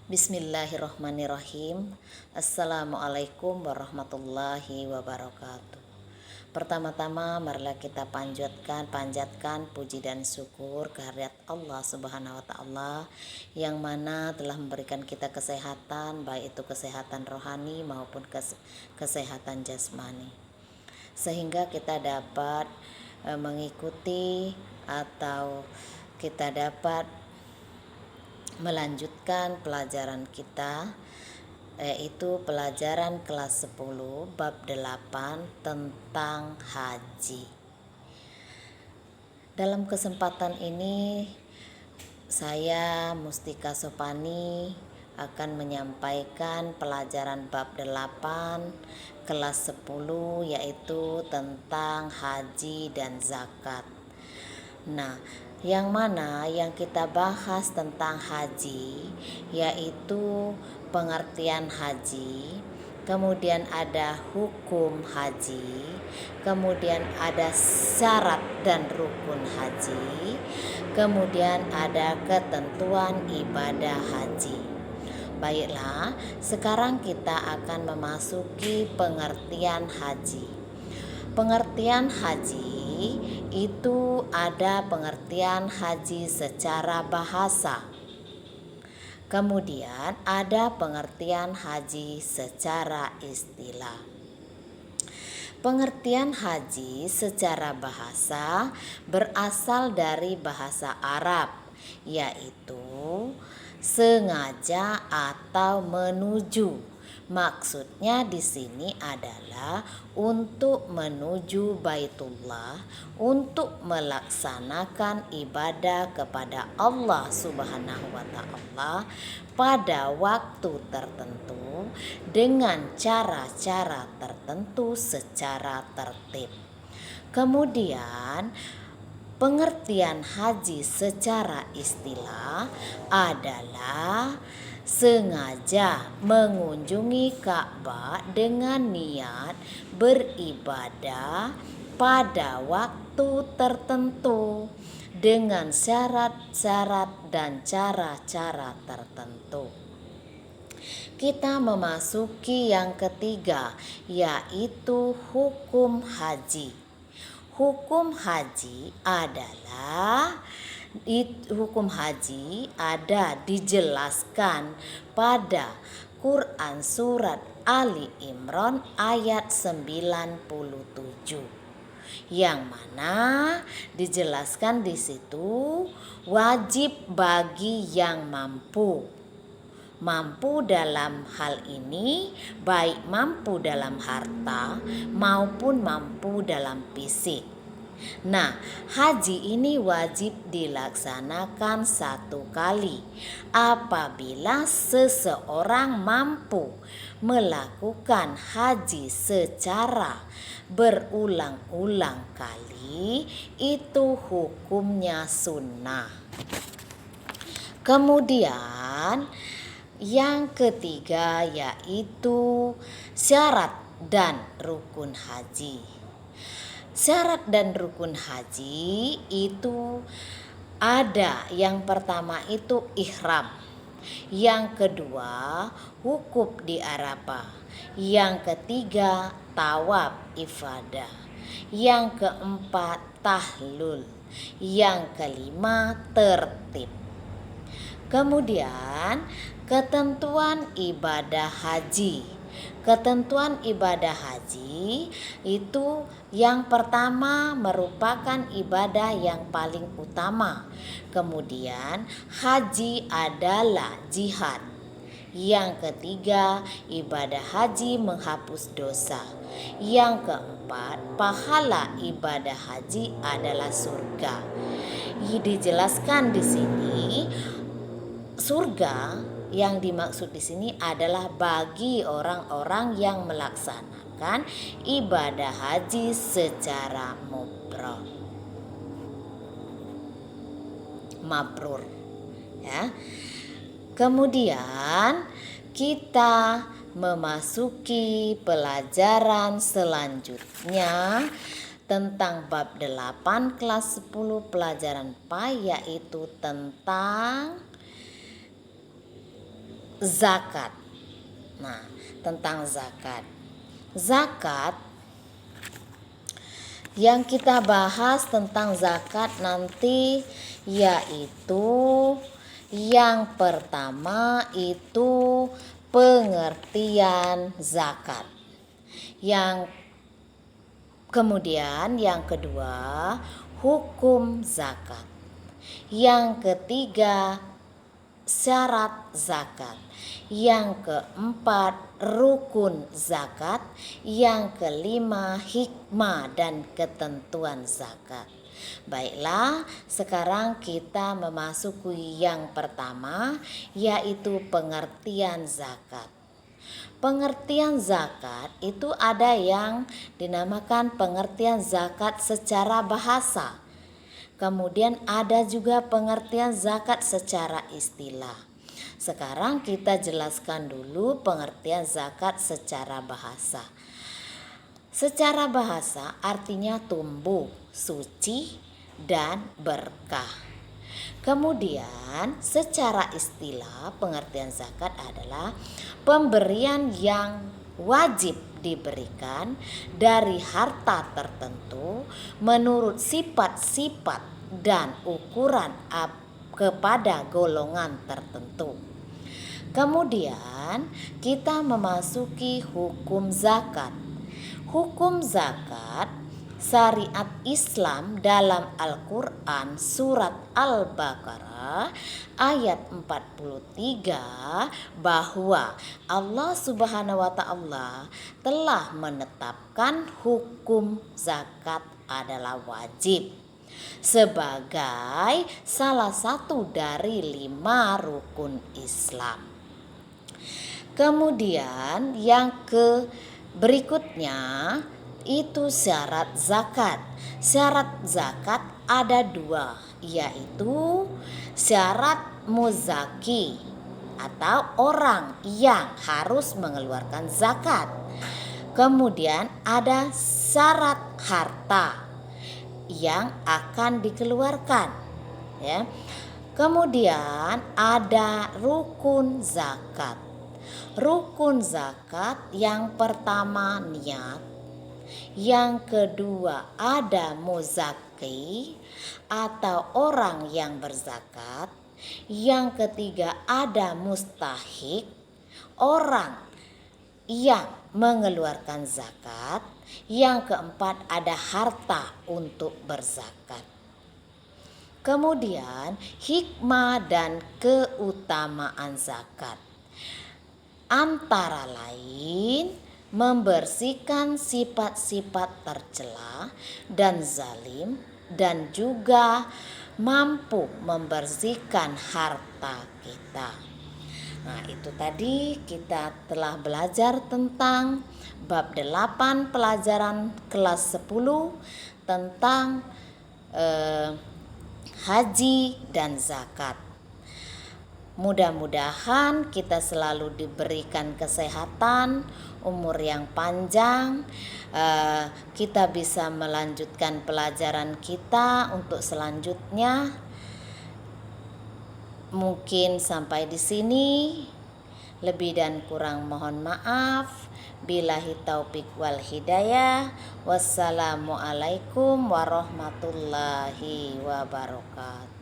Bismillahirrahmanirrahim. Assalamualaikum warahmatullahi wabarakatuh. Pertama-tama marilah kita panjatkan puji dan syukur kehadirat Allah Subhanahu wa taala yang mana telah memberikan kita kesehatan, baik itu kesehatan rohani maupun kesehatan jasmani. Sehingga kita dapat mengikuti atau kita dapat melanjutkan pelajaran kita, yaitu pelajaran kelas 10 bab 8 tentang haji. Dalam kesempatan ini saya Mustika Sopani akan menyampaikan pelajaran bab 8 kelas 10, yaitu tentang haji dan zakat. Nah, yang mana yang kita bahas tentang haji yaitu pengertian haji, kemudian ada hukum haji, kemudian ada syarat dan rukun haji, kemudian ada ketentuan ibadah haji. Baiklah, sekarang kita akan memasuki pengertian haji. Pengertian haji itu ada pengertian haji secara bahasa. Kemudian ada pengertian haji secara istilah. Pengertian haji secara bahasa berasal dari bahasa Arab, yaitu sengaja atau menuju. Maksudnya di sini adalah untuk menuju Baitullah, untuk melaksanakan ibadah kepada Allah Subhanahu wa taala pada waktu tertentu dengan cara-cara tertentu secara tertib. Kemudian pengertian haji secara istilah adalah sengaja mengunjungi Ka'bah dengan niat beribadah pada waktu tertentu dengan syarat-syarat dan cara-cara tertentu. Kita memasuki yang ketiga, yaitu hukum haji. Hukum haji ada dijelaskan pada Quran surat Ali Imran ayat 97, yang mana dijelaskan di situ wajib bagi yang mampu dalam hal ini baik mampu dalam harta maupun mampu dalam fisik. Nah, haji ini wajib dilaksanakan satu kali apabila seseorang mampu melakukan haji secara berulang-ulang kali, itu hukumnya sunnah. Kemudian yang ketiga yaitu syarat dan rukun haji. Syarat dan rukun haji itu ada, yang pertama itu ihram, yang kedua wukuf di Arafah, yang ketiga tawaf ifadah, yang keempat tahlul, yang kelima tertib. Kemudian ketentuan ibadah haji. Ketentuan ibadah haji itu yang pertama merupakan ibadah yang paling utama. Kemudian haji adalah jihad. Yang ketiga, ibadah haji menghapus dosa. Yang keempat, pahala ibadah haji adalah surga. Dijelaskan di sini surga yang dimaksud di sini emalah bagi orang-orang yang melaksanakan ibadah haji secara mabrur, ya. Kemudian kita memasuki pelajaran selanjutnya tentang bab 8 kelas 10 pelajaran PA, yaitu tentang zakat. Nah, tentang zakat. Zakat yang kita bahas tentang zakat nanti yaitu yang pertama itu pengertian zakat. Yang kemudian yang kedua hukum zakat. Yang ketiga syarat zakat. Yang keempat rukun zakat. Yang kelima hikmah dan ketentuan zakat. Baiklah, sekarang kita memasuki yang pertama yaitu pengertian zakat. Pengertian zakat itu ada yang dinamakan pengertian zakat secara bahasa. Kemudian ada juga pengertian zakat secara istilah. Sekarang kita jelaskan dulu pengertian zakat secara bahasa. Secara bahasa artinya tumbuh, suci, dan berkah. Kemudian secara istilah pengertian zakat adalah pemberian yang wajib diberikan dari harta tertentu menurut sifat-sifat dan ukuran kepada golongan tertentu. Kemudian kita memasuki hukum zakat. Hukum zakat syariat Islam dalam Al-Quran surat Al-Baqarah ayat 43 bahwa Allah Subhanahu wa Ta'ala telah menetapkan hukum zakat adalah wajib sebagai salah satu dari 5 rukun Islam. Kemudian yang berikutnya itu syarat zakat. Syarat zakat ada 2, yaitu syarat muzaki atau orang yang harus mengeluarkan zakat. Kemudian ada syarat harta yang akan dikeluarkan, ya. Kemudian ada rukun zakat. Rukun zakat yang pertama niat. Yang kedua ada muzaki atau orang yang berzakat. Yang ketiga ada mustahik, orang yang mengeluarkan zakat. Yang keempat ada harta untuk berzakat. Kemudian hikmah dan keutamaan zakat antara lain membersihkan sifat-sifat tercela dan zalim dan juga mampu membersihkan harta kita. Nah, itu tadi kita telah belajar tentang bab 8 pelajaran kelas 10 tentang haji dan zakat. Mudah-mudahan kita selalu diberikan kesehatan, umur yang panjang, kita bisa melanjutkan pelajaran kita untuk selanjutnya. Mungkin sampai di sini. Lebih dan kurang mohon maaf. Billahi taufik wal hidayah. Wassalamualaikum warahmatullahi wabarakatuh.